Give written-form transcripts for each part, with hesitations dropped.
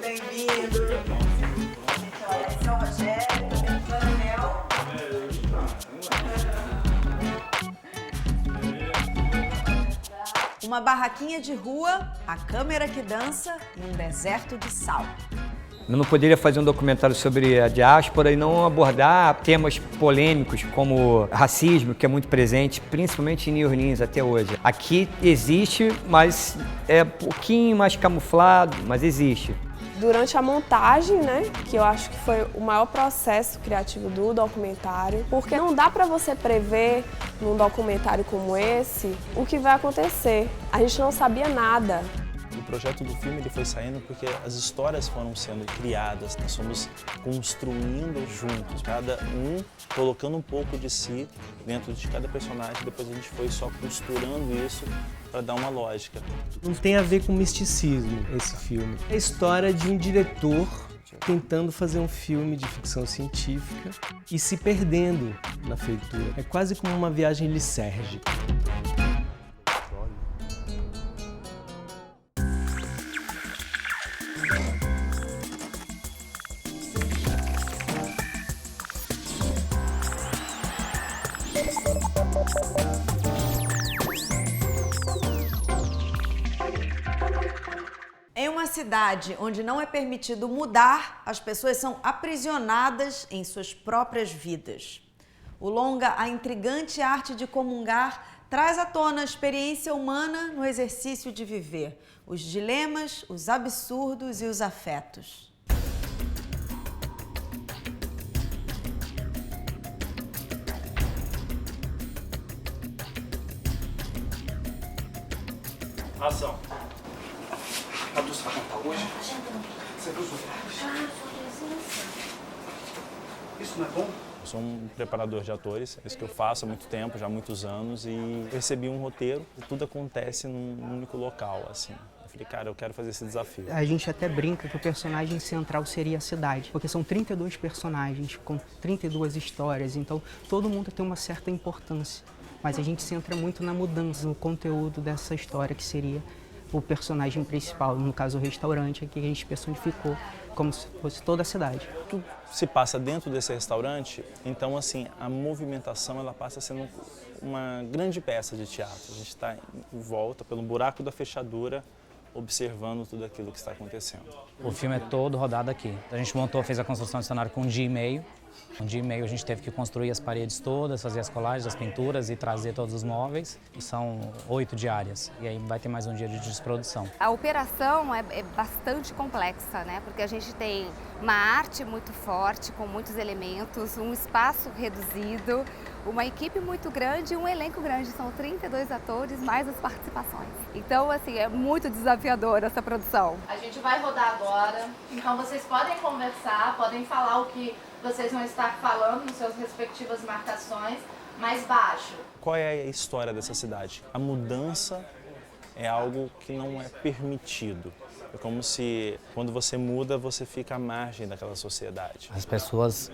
Bem-vindo. Gente, olha, esse é o Rogério, também o Coronel. Uma barraquinha de rua, a câmera que dança e um deserto de sal. Eu não poderia fazer um documentário sobre a diáspora e não abordar temas polêmicos como racismo, que é muito presente, principalmente em New Orleans até hoje. Aqui existe, mas é um pouquinho mais camuflado, mas existe. Durante a montagem, né, que eu acho que foi o maior processo criativo do documentário, porque não dá para você prever num documentário como esse o que vai acontecer. A gente não sabia nada. O projeto do filme ele foi saindo porque as histórias foram sendo criadas, nós fomos construindo juntos, cada um colocando um pouco de si dentro de cada personagem, depois a gente foi só costurando isso para dar uma lógica. Não tem a ver com misticismo esse filme. É a história de um diretor tentando fazer um filme de ficção científica e se perdendo na feitura. É quase como uma viagem lisérgica. Em uma cidade onde não é permitido mudar, as pessoas são aprisionadas em suas próprias vidas. O longa A Intrigante Arte de Comungar traz à tona a experiência humana no exercício de viver, os dilemas, os absurdos e os afetos. Ação. A Dulce vai cantar hoje? Você viu os lugares? Isso não é bom? Eu sou um preparador de atores, é isso que eu faço há muito tempo, já há muitos anos, e recebi um roteiro e tudo acontece num único local, assim. Eu falei, cara, eu quero fazer esse desafio. A gente até brinca que o personagem central seria a cidade, porque são 32 personagens com 32 histórias, então todo mundo tem uma certa importância. Mas a gente se centra muito na mudança, no conteúdo dessa história, que seria o personagem principal, no caso o restaurante, que a gente personificou como se fosse toda a cidade. Tudo se passa dentro desse restaurante, então assim, a movimentação ela passa sendo uma grande peça de teatro. A gente está em volta, pelo buraco da fechadura, observando tudo aquilo que está acontecendo. O filme é todo rodado aqui. A gente fez a construção do cenário com 1 dia e meio. Um dia e meio a gente teve que construir as paredes todas, fazer as colagens, as pinturas e trazer todos os móveis. E são 8 diárias. E aí vai ter mais um dia de desprodução. A operação é bastante complexa, né? Porque a gente tem uma arte muito forte, com muitos elementos, um espaço reduzido, uma equipe muito grande e um elenco grande. São 32 atores, mais as participações. Então, assim, é muito desafiadora essa produção. A gente vai rodar agora, então vocês podem conversar, podem falar o que vocês vão estar falando nas suas respectivas marcações, mais baixo. Qual é a história dessa cidade? A mudança é algo que não é permitido. É como se, quando você muda, você fica à margem daquela sociedade. As pessoas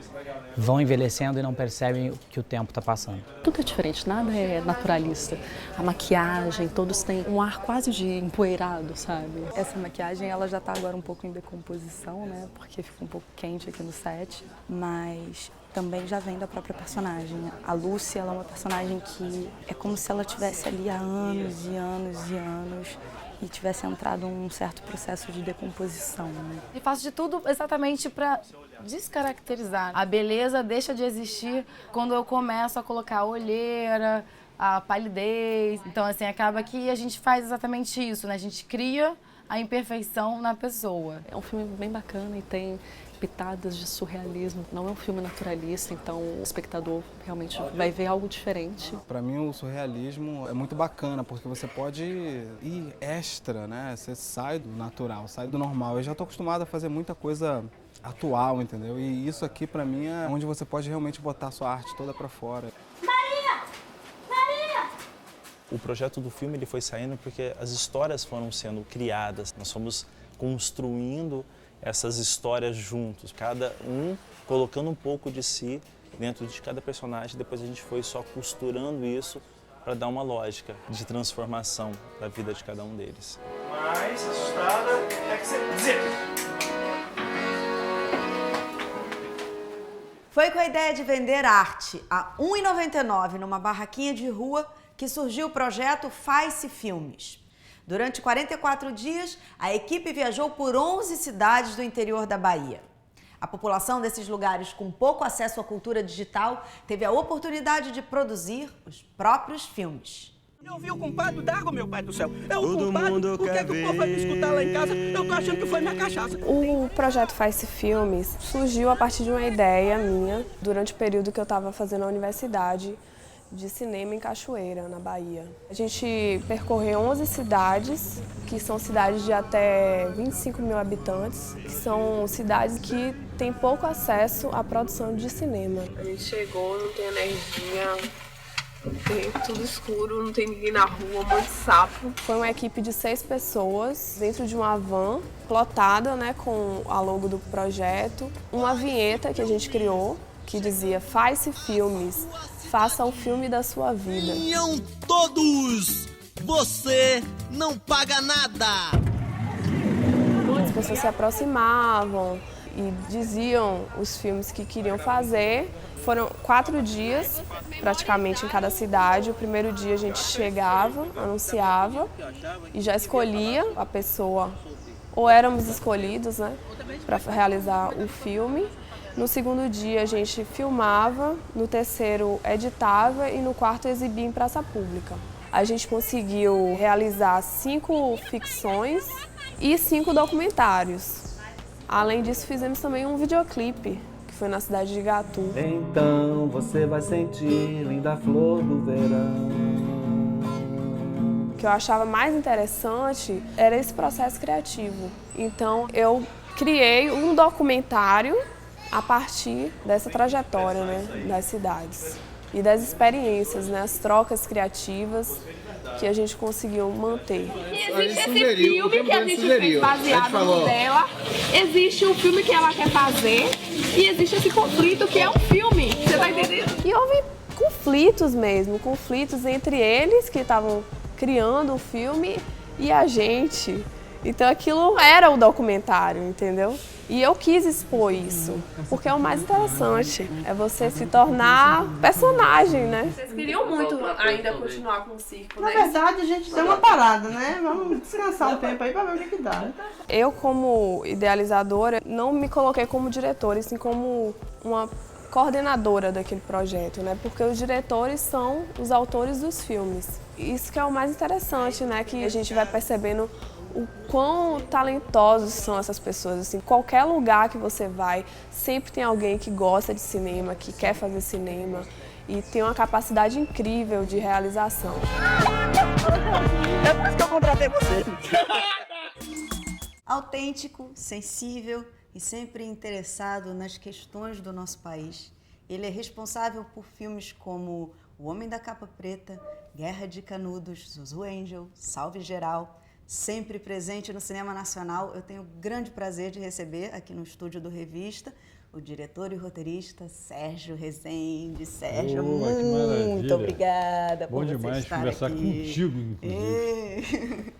vão envelhecendo e não percebem que o tempo está passando. Tudo é diferente, nada é naturalista. A maquiagem, todos têm um ar quase de empoeirado, sabe? Essa maquiagem, ela já está agora um pouco em decomposição, né? Porque fica um pouco quente aqui no set, mas também já vem da própria personagem. A Lucy, ela é uma personagem que é como se ela estivesse ali há anos e anos e anos e tivesse entrado num certo processo de decomposição. Né? E faço de tudo exatamente para descaracterizar. A beleza deixa de existir quando eu começo a colocar a olheira, a palidez. Então, assim, acaba que a gente faz exatamente isso, né? A gente cria a imperfeição na pessoa. É um filme bem bacana e tem pitadas de surrealismo. Não é um filme naturalista, então o espectador realmente vai ver algo diferente. Para mim o surrealismo é muito bacana, porque você pode ir extra, né? Você sai do natural, sai do normal. Eu já estou acostumado a fazer muita coisa atual, entendeu? E isso aqui para mim é onde você pode realmente botar a sua arte toda para fora. O projeto do filme ele foi saindo porque as histórias foram sendo criadas. Nós fomos construindo essas histórias juntos, cada um colocando um pouco de si dentro de cada personagem, depois a gente foi só costurando isso para dar uma lógica de transformação da vida de cada um deles. mais, assustada. É que você dizer. Foi com a ideia de vender arte a R$ 1,99 numa barraquinha de rua que surgiu o projeto Faz-se Filmes. Durante 44 dias, a equipe viajou por 11 cidades do interior da Bahia. A população desses lugares com pouco acesso à cultura digital teve a oportunidade de produzir os próprios filmes. Eu vi o compadre d'água, meu pai do céu. É o compadre, o que é que o povo vai me escutar lá em casa? Eu tô achando que foi minha cachaça. O projeto Faz-se Filmes surgiu a partir de uma ideia minha durante o período que eu estava fazendo a universidade de cinema em Cachoeira, na Bahia. A gente percorreu 11 cidades, que são cidades de até 25 mil habitantes, que são cidades que têm pouco acesso à produção de cinema. A gente chegou, não tem energia, tem tudo escuro, não tem ninguém na rua, um monte de sapo. Foi uma equipe de 6 pessoas dentro de uma van plotada, né, com a logo do projeto, uma vinheta que a gente criou que dizia: Faz-se Filmes, faça o filme da sua vida. Venham todos, você não paga nada. As pessoas se aproximavam e diziam os filmes que queriam fazer. Foram 4 dias, praticamente, em cada cidade. O primeiro dia a gente chegava, anunciava e já escolhia a pessoa, ou éramos escolhidos, né, para realizar o filme. No segundo dia a gente filmava, no terceiro editava e no quarto exibia em praça pública. A gente conseguiu realizar 5 ficções e 5 documentários. Além disso, fizemos também um videoclipe, que foi na cidade de Igatu. Então você vai sentir linda flor do verão. O que eu achava mais interessante era esse processo criativo. Então eu criei um documentário a partir dessa trajetória, né, das cidades e das experiências, né, as trocas criativas que a gente conseguiu manter. Existe esse filme que a gente fez baseado no dela, existe o filme que ela quer fazer e existe esse conflito que é um filme, você tá entendendo? E houve conflitos mesmo, conflitos entre eles que estavam criando o filme e a gente. Então aquilo era o documentário, entendeu? E eu quis expor isso, porque é o mais interessante, é você se tornar personagem, né? Vocês queriam muito ainda continuar com o circo, né? Na verdade, a gente deu uma parada, né? Vamos descansar um tempo aí pra ver o que dá. Eu, como idealizadora, não me coloquei como diretora, e sim como uma coordenadora daquele projeto, né? Porque os diretores são os autores dos filmes. Isso que é o mais interessante, né? Que a gente vai percebendo o quão talentosos são essas pessoas. Assim, qualquer lugar que você vai, sempre tem alguém que gosta de cinema, que quer fazer cinema e tem uma capacidade incrível de realização. É por isso que eu contratei você. Autêntico, sensível e sempre interessado nas questões do nosso país. Ele é responsável por filmes como O Homem da Capa Preta, Guerra de Canudos, Zuzu Angel, Salve Geral. Sempre presente no cinema nacional, eu tenho o grande prazer de receber aqui no estúdio do Revista o diretor e roteirista Sérgio Rezende. Sérgio, muito obrigada por você estar aqui. Bom demais conversar contigo, inclusive.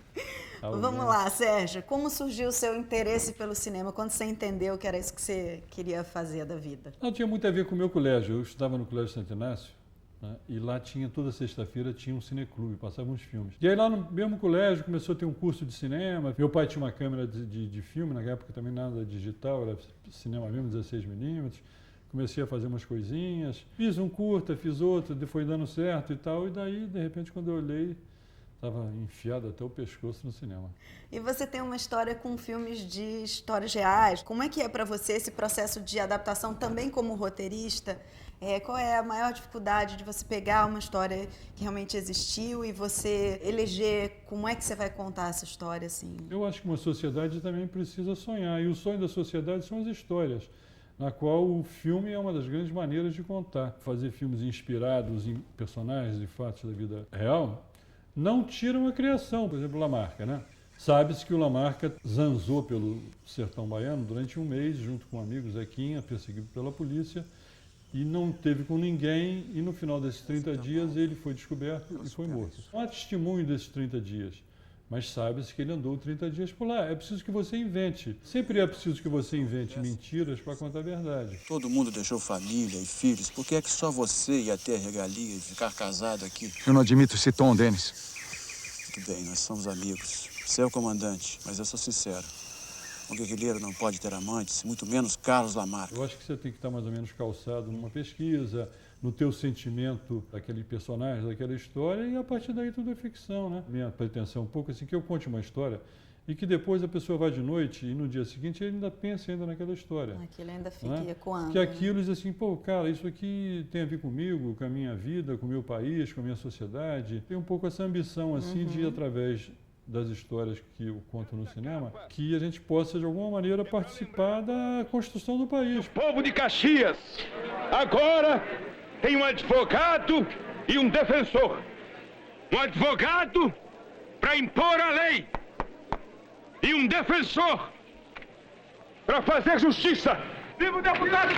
Vamos lá, Sérgio, como surgiu o seu interesse pelo cinema? Quando você entendeu que era isso que você queria fazer da vida? Não, tinha muito a ver com o meu colégio. Eu estudava no Colégio Santo Inácio, né, e lá tinha, toda sexta-feira, tinha um cineclube, passavam uns filmes. E aí lá no mesmo colégio começou a ter um curso de cinema. Meu pai tinha uma câmera de filme, na época também nada digital, era cinema mesmo, 16mm. Comecei a fazer umas coisinhas, fiz um curta, fiz outro, foi dando certo e tal. E daí, de repente, quando eu olhei, estava enfiado até o pescoço no cinema. E você tem uma história com filmes de histórias reais. Como é que é para você esse processo de adaptação também como roteirista? Qual é a maior dificuldade de você pegar uma história que realmente existiu e você eleger como é que você vai contar essa história? Assim? Eu acho que uma sociedade também precisa sonhar. E o sonho da sociedade são as histórias, na qual o filme é uma das grandes maneiras de contar. Fazer filmes inspirados em personagens e fatos da vida real não tiram a criação. Por exemplo, Lamarca, né? Sabe-se que o Lamarca zanzou pelo sertão baiano durante um mês, junto com um amigo, Zequinha, perseguido pela polícia, e não teve com ninguém, e no final desses 30 dias ele foi descoberto e foi morto. Não há testemunho desses 30 dias. Mas sabe-se que ele andou 30 dias por lá. É preciso que você invente. Sempre é preciso que você invente mentiras para contar a verdade. Todo mundo deixou família e filhos. Por que é que só você ia ter a regalia de ficar casado aqui? Eu não admito esse tom, Denis. Tudo bem, nós somos amigos. Você é o comandante, mas eu sou sincero. Um guerrilheiro não pode ter amantes, muito menos Carlos Lamarca. Eu acho que você tem que estar mais ou menos calçado numa pesquisa, no teu sentimento daquele personagem, daquela história, e a partir daí tudo é ficção, né? Minha pretensão é um pouco assim, que eu conte uma história e que depois a pessoa vai de noite e no dia seguinte ele ainda pensa ainda naquela história. Aquilo ainda fica ecoando. Que aquilo diz assim, pô, cara, isso aqui tem a ver comigo, com a minha vida, com o meu país, com a minha sociedade. Tem um pouco essa ambição, assim, de ir através das histórias que eu conto no cinema, que a gente possa, de alguma maneira, participar da construção do país. O povo de Caxias agora tem um advogado e um defensor. Um advogado para impor a lei e um defensor para fazer justiça. Viva o deputado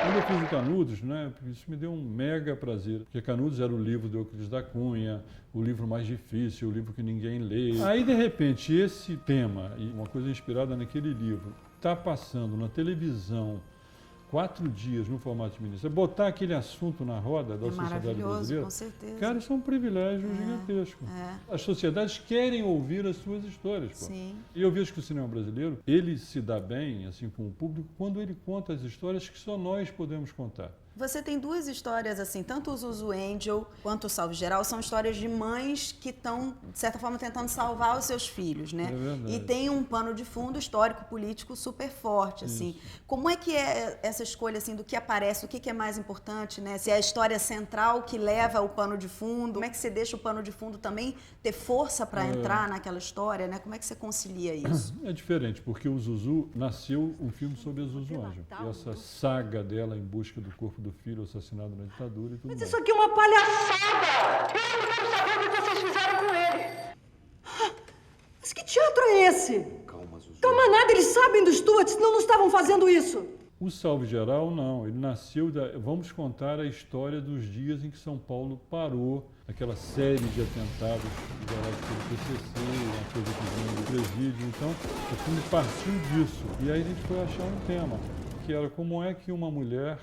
Quando eu fiz o Canudos, né, isso me deu um mega prazer, porque Canudos era o livro de Euclides da Cunha, o livro mais difícil, o livro que ninguém lê. Aí, de repente, esse tema, e uma coisa inspirada naquele livro, está passando na televisão 4 dias no formato de ministério, botar aquele assunto na roda da sociedade brasileira, com certeza. Cara, isso é um privilégio gigantesco. As sociedades querem ouvir as suas histórias. Pô. Sim. E eu vejo que o cinema brasileiro, ele se dá bem assim com o público quando ele conta as histórias que só nós podemos contar. Você tem duas histórias assim, tanto o Zuzu Angel quanto o Salve Geral, são histórias de mães que estão, de certa forma, tentando salvar os seus filhos, né? É verdade. E tem um pano de fundo histórico-político super forte, assim. Como é que é essa escolha, assim, do que aparece, o que é mais importante, né? Se é a história central que leva o pano de fundo, como é que você deixa o pano de fundo também ter força para entrar naquela história, né? Como é que você concilia isso? É diferente, porque o Zuzu nasceu um filme sobre a Zuzu Angel. E essa saga dela em busca do corpo do filho assassinado na ditadura e tudo mais. Mas isso aqui é uma palhaçada! Eu não quero saber o que vocês fizeram com ele! Mas que teatro é esse? Calma, Zuzu. Calma nada, eles sabem do Stuart, senão não estavam fazendo isso. O Salve Geral, não. Ele nasceu Vamos contar a história dos dias em que São Paulo parou aquela série de atentados liderados pelo PCC, uma coisa que vinha do presídio. Então, o filme partiu disso. E aí a gente foi achar um tema, que era como é que uma mulher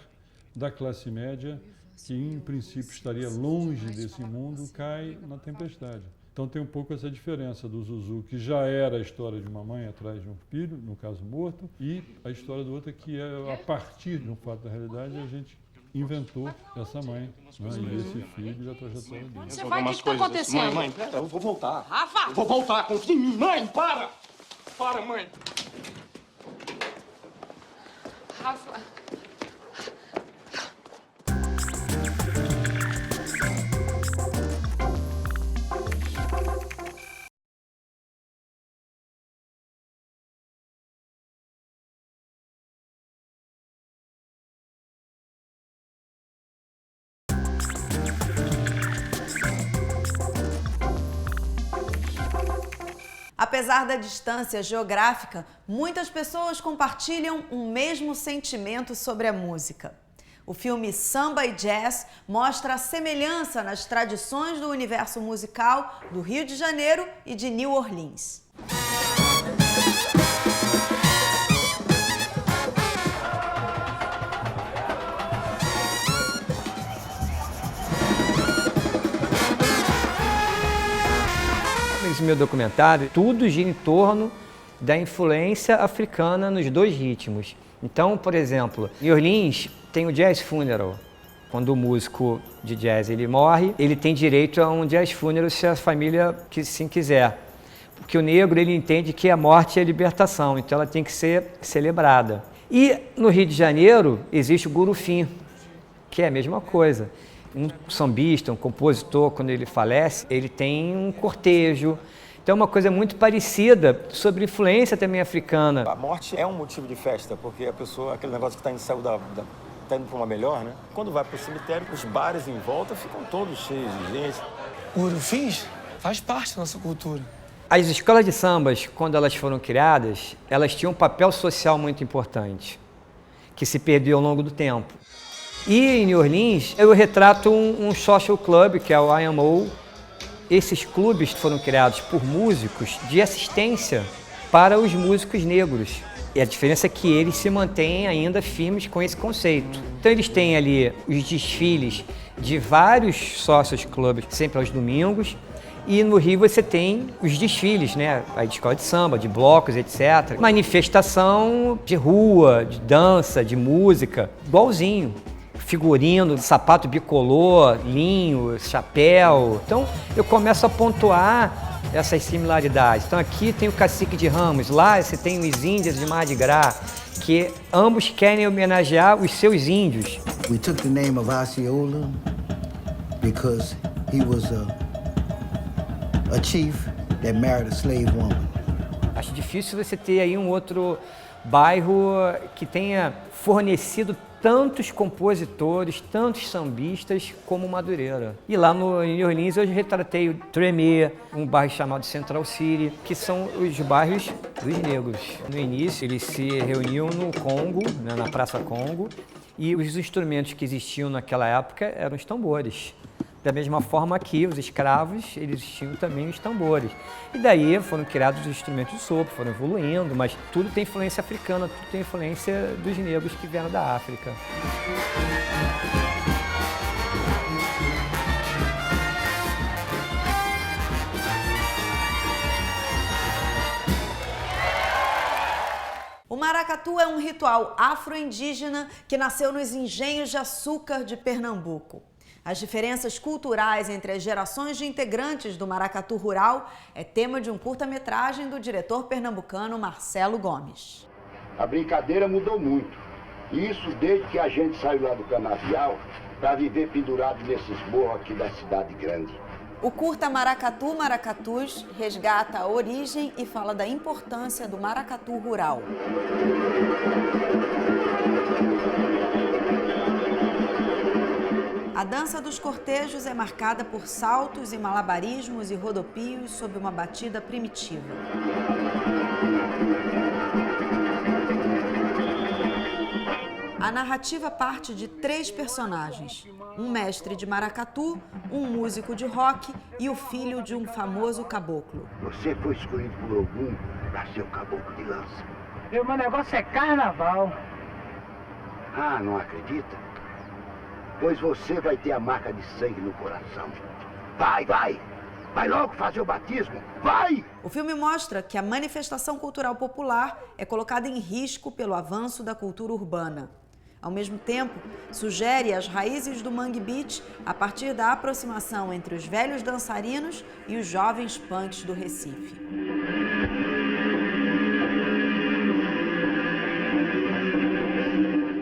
da classe média, que em princípio estaria longe desse mundo, cai na tempestade. Então tem um pouco essa diferença do Zuzu, que já era a história de uma mãe atrás de um filho, no caso morto, e a história do outro que é a partir de um fato da realidade, a gente inventou essa mãe, né, e esse filho e a trajetória dele. Você vai, o que está acontecendo? Mãe, pera, eu vou voltar. Rafa! Eu vou voltar, confia em mim. Mãe, para! Para, mãe. Rafa. Apesar da distância geográfica, muitas pessoas compartilham um mesmo sentimento sobre a música. O filme Samba e Jazz mostra a semelhança nas tradições do universo musical do Rio de Janeiro e de New Orleans. Nesse meu documentário, tudo gira em torno da influência africana nos dois ritmos. Então, por exemplo, em Orleans tem o Jazz Funeral. Quando o músico de jazz ele morre, ele tem direito a um Jazz Funeral se a família que sim quiser. Porque o negro ele entende que a morte é a libertação, então ela tem que ser celebrada. E no Rio de Janeiro existe o Gurufim, que é a mesma coisa. Um sambista, um compositor, quando ele falece, ele tem um cortejo. Então é uma coisa muito parecida sobre influência também africana. A morte é um motivo de festa, porque a pessoa, aquele negócio que está indo tá indo para uma melhor, né? Quando vai para o cemitério, os bares em volta ficam todos cheios de gente. O Gurufins faz parte da nossa cultura. As escolas de sambas, quando elas foram criadas, elas tinham um papel social muito importante, que se perdeu ao longo do tempo. E em New Orleans, eu retrato um social club, que é o IMO, Esses clubes foram criados por músicos de assistência para os músicos negros. E a diferença é que eles se mantêm ainda firmes com esse conceito. Então eles têm ali os desfiles de vários sócios clubes, sempre aos domingos. E no Rio você tem os desfiles, né? Aí de escola de samba, de blocos, etc. Manifestação de rua, de dança, de música, igualzinho. Figurino, sapato bicolor, linho, chapéu. Então eu começo a pontuar essas similaridades. Então aqui tem o Cacique de Ramos, lá você tem os índios de Mardi Gras, que ambos querem homenagear os seus índios. We took the name of Osceola because he was a chief that married a slave woman. Acho difícil você ter aí um outro bairro que tenha fornecido tantos compositores, tantos sambistas como Madureira. E lá no New Orleans eu retratei o Tremé, um bairro chamado Central City, que são os bairros dos negros. No início eles se reuniam no Congo, né, na Praça Congo, e os instrumentos que existiam naquela época eram os tambores. Da mesma forma que os escravos, eles tinham também os tambores. E daí foram criados os instrumentos de sopro, foram evoluindo, mas tudo tem influência africana, tudo tem influência dos negros que vieram da África. O maracatu é um ritual afro-indígena que nasceu nos engenhos de açúcar de Pernambuco. As diferenças culturais entre as gerações de integrantes do maracatu rural é tema de um curta-metragem do diretor pernambucano Marcelo Gomes. A brincadeira mudou muito. Isso desde que a gente saiu lá do canavial para viver pendurado nesses morros aqui da cidade grande. O curta Maracatu Maracatus resgata a origem e fala da importância do maracatu rural. A dança dos cortejos é marcada por saltos e malabarismos e rodopios sob uma batida primitiva. A narrativa parte de 3 personagens: um mestre de maracatu, um músico de rock e o filho de um famoso caboclo. Você foi escolhido por Ogum para ser o caboclo de lança. Meu negócio é carnaval. Ah, não acredita? Pois você vai ter a marca de sangue no coração. Vai! Vai logo fazer o batismo! Vai! O filme mostra que a manifestação cultural popular é colocada em risco pelo avanço da cultura urbana. Ao mesmo tempo, sugere as raízes do Mangue Beat a partir da aproximação entre os velhos dançarinos e os jovens punks do Recife.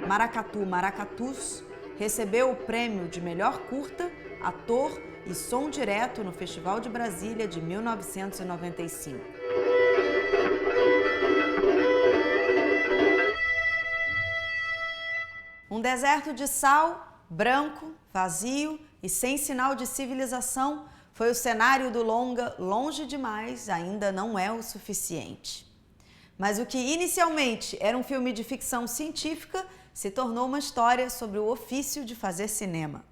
Maracatu Maracatus recebeu o prêmio de melhor curta, ator e som direto no Festival de Brasília de 1995. Um deserto de sal, branco, vazio e sem sinal de civilização foi o cenário do longa Longe Demais Ainda Não É o Suficiente. Mas o que inicialmente era um filme de ficção científica se tornou uma história sobre o ofício de fazer cinema.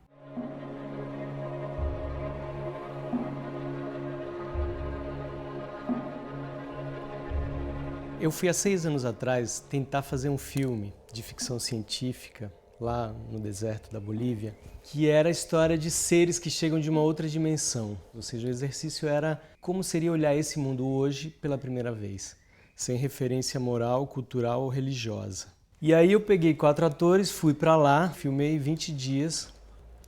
Eu fui há 6 anos atrás tentar fazer um filme de ficção científica lá no deserto da Bolívia, que era a história de seres que chegam de uma outra dimensão. Ou seja, o exercício era como seria olhar esse mundo hoje pela primeira vez, sem referência moral, cultural ou religiosa. E aí eu peguei 4 atores, fui para lá, filmei 20 dias.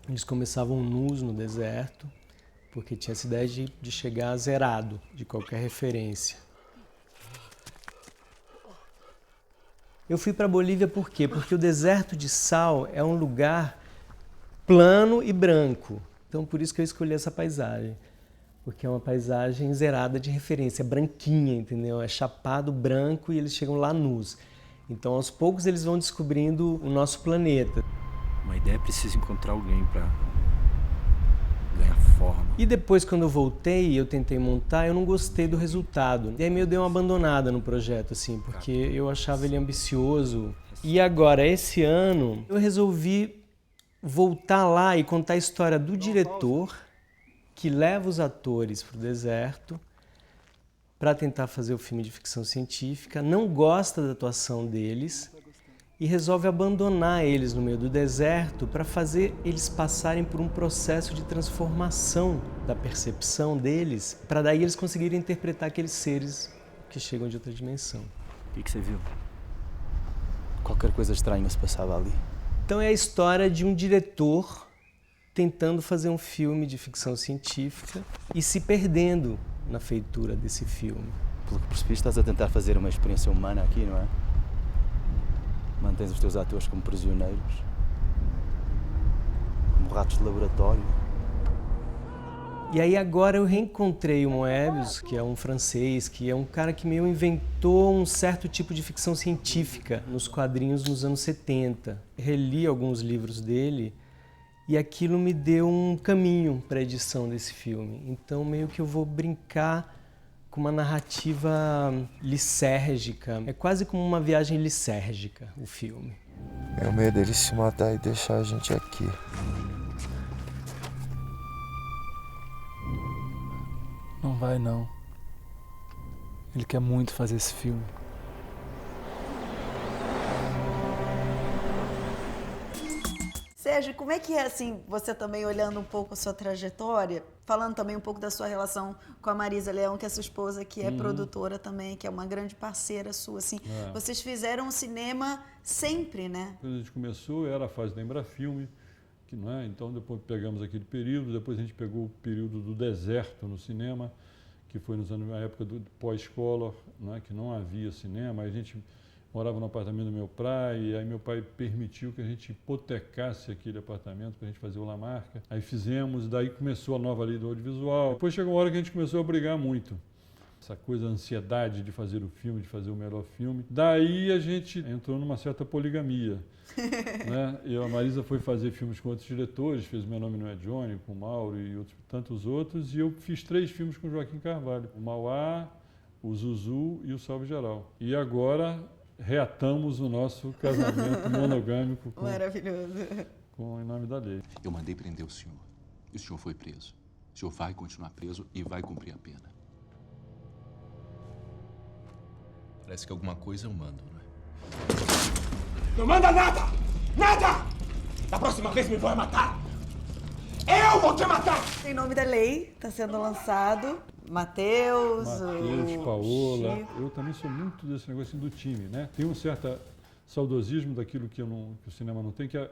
Eles começavam nus no deserto, porque tinha essa ideia de chegar zerado de qualquer referência. Eu fui para a Bolívia por quê? Porque o deserto de sal é um lugar plano e branco. Então por isso que eu escolhi essa paisagem. Porque é uma paisagem zerada de referência, branquinha, entendeu? É chapado branco e eles chegam lá nus. Então, aos poucos, eles vão descobrindo o nosso planeta. Uma ideia precisa encontrar alguém para ganhar forma. E depois, quando eu voltei e eu tentei montar, eu não gostei do resultado. E aí eu dei uma abandonada no projeto, assim, porque eu achava ele ambicioso. E agora, esse ano, eu resolvi voltar lá e contar a história do diretor que leva os atores para o deserto para tentar fazer o filme de ficção científica, não gosta da atuação deles e resolve abandonar eles no meio do deserto para fazer eles passarem por um processo de transformação da percepção deles, para daí eles conseguirem interpretar aqueles seres que chegam de outra dimensão. O que você viu? Qualquer coisa estranha se passava ali. Então é a história de um diretor tentando fazer um filme de ficção científica e se perdendo na feitura desse filme. Pelo que percebi, estás a tentar fazer uma experiência humana aqui, não é? Mantens os teus atores como prisioneiros, como ratos de laboratório. E aí agora eu reencontrei o Moebius, que é um francês, que é um cara que meio inventou um certo tipo de ficção científica nos quadrinhos nos anos 70. Reli alguns livros dele e aquilo me deu um caminho para a edição desse filme. Então meio que eu vou brincar com uma narrativa lisérgica. É quase como uma viagem lisérgica, o filme. Meu medo é ele se matar e deixar a gente aqui. Não vai, não. Ele quer muito fazer esse filme. Sérgio, como é que é, assim, você também olhando um pouco a sua trajetória, falando também um pouco da sua relação com a Marisa Leão, que é sua esposa, que é produtora também, que é uma grande parceira sua, assim. Vocês fizeram cinema sempre, né? Quando a gente começou, era a fase da Embrafilme, que não é? Então depois pegamos aquele período, depois a gente pegou o período do deserto no cinema, que foi na época do pós-Collor, não é? Que não havia cinema, a gente morava no apartamento do meu pai, e aí meu pai permitiu que a gente hipotecasse aquele apartamento para a gente fazer o Lamarca. Aí fizemos, daí começou a nova lei do audiovisual. Depois chegou uma hora que a gente começou a brigar muito. Essa coisa, a ansiedade de fazer o filme, de fazer o melhor filme. Daí a gente entrou numa certa poligamia. Né? A Marisa foi fazer filmes com outros diretores, fez Meu Nome Não é Johnny, com o Mauro e tantos outros, e eu fiz 3 filmes com o Joaquim Carvalho. O Mauá, o Zuzu e o Salve Geral. E agora reatamos o nosso casamento monogâmico com Em Nome da Lei. Eu mandei prender o senhor. E o senhor foi preso. O senhor vai continuar preso e vai cumprir a pena. Parece que alguma coisa eu mando, não é? Não manda nada! Nada! Da próxima vez me vai matar! Eu vou te matar! Em Nome da Lei, está sendo lançado. Matheus, Paola. Chico. Eu também sou muito desse negócio do time, né? Tem um certo saudosismo daquilo que o cinema não tem, que é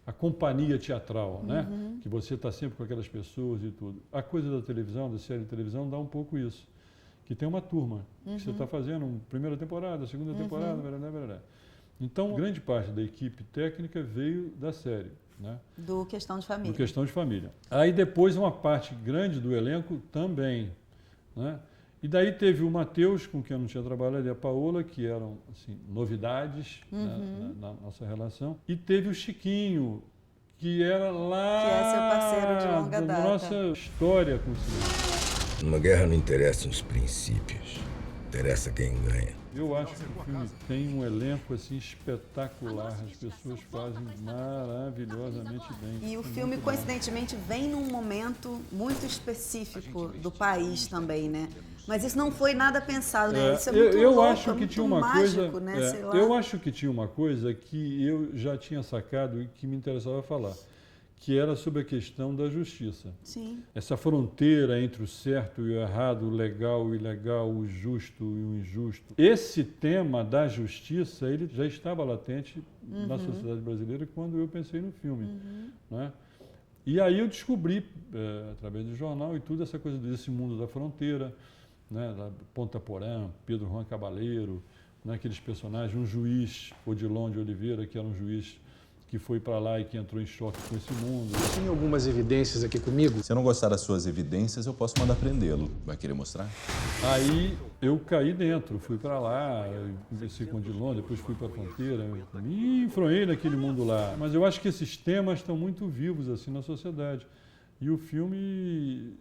a companhia teatral, né? Que você está sempre com aquelas pessoas e tudo. A coisa da televisão, da série de televisão, dá um pouco isso. Que tem uma turma, que você está fazendo primeira temporada, segunda temporada, blá. Então, grande parte da equipe técnica veio da série, né? Do Questão de Família. Do Questão de Família. Aí depois uma parte grande do elenco também, né? E daí teve o Matheus, com quem eu não tinha trabalhado, e a Paola, que eram assim, novidades na nossa relação. E teve o Chiquinho, que era lá que é seu parceiro de longa data. Da nossa história com o cinema. Numa guerra não interessam os princípios, interessa quem ganha. Eu acho que o filme tem um elenco assim espetacular, as pessoas fazem maravilhosamente bem. E o filme, coincidentemente, vem num momento muito específico do país também, né? Mas isso não foi nada pensado, né? Isso é muito eu louco, acho que muito tinha uma mágico, coisa, né? Sei lá. Eu acho que tinha uma coisa que eu já tinha sacado e que me interessava falar, que era sobre a questão da justiça. Sim. Essa fronteira entre o certo e o errado, o legal e o ilegal, o justo e o injusto. Esse tema da justiça, ele já estava latente na sociedade brasileira quando eu pensei no filme, né? E aí eu descobri, através do jornal e tudo, essa coisa desse mundo da fronteira, né? Da Ponta Porã, Pedro Juan Cabaleiro, né? Aqueles personagens, um juiz, Odilon de Oliveira, que era um juiz que foi para lá e que entrou em choque com esse mundo. Tem algumas evidências aqui comigo? Se eu não gostar das suas evidências, eu posso mandar prendê-lo. Vai querer mostrar? Aí eu caí dentro, fui para lá, conversei com o Odilon, depois fui para a fronteira, me enfronhei naquele mundo lá. Mas eu acho que esses temas estão muito vivos assim na sociedade. E o filme,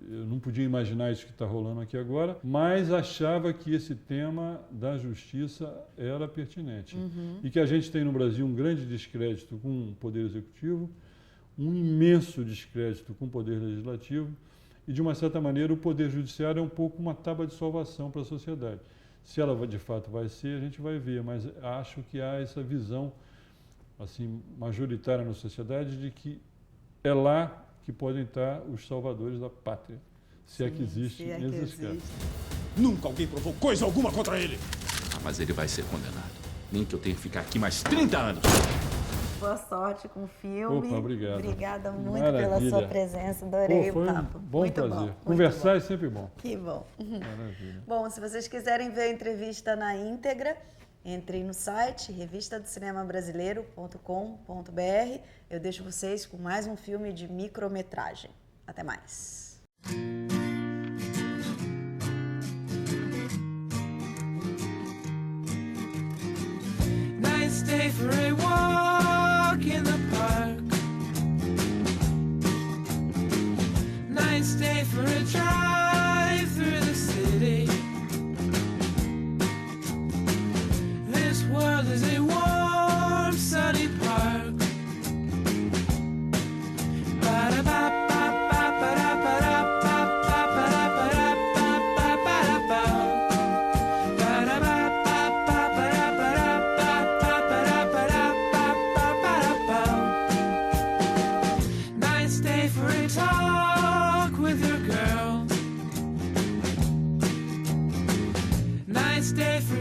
eu não podia imaginar isso que está rolando aqui agora, mas achava que esse tema da justiça era pertinente. E que a gente tem no Brasil um grande descrédito com o Poder Executivo, um imenso descrédito com o Poder Legislativo, E, de uma certa maneira, o Poder Judiciário é um pouco uma tábua de salvação para a sociedade. Se ela de fato vai ser, a gente vai ver, mas acho que há essa visão assim, majoritária na sociedade de que é lá que podem estar os salvadores da pátria, se é que existe nesses casos. Nunca alguém provou coisa alguma contra ele. Mas ele vai ser condenado. Nem que eu tenha que ficar aqui mais 30 anos. Boa sorte com o filme. Opa, obrigado. Obrigada muito Maravilha. pela sua presença. Adorei foi o papo. Um bom muito prazer. Bom, Conversar bom. é sempre bom. Que bom. Maravilha. Bom, se vocês quiserem ver a entrevista na íntegra, entrem no site revistadocinemabrasileiro.com.br. Eu deixo vocês com mais um filme de micrometragem. Até mais. Nice day for a walk in the park. Nice day for a drive through the city. This world is a warm, sunny park. Nice day for a talk with your girl. Nice day for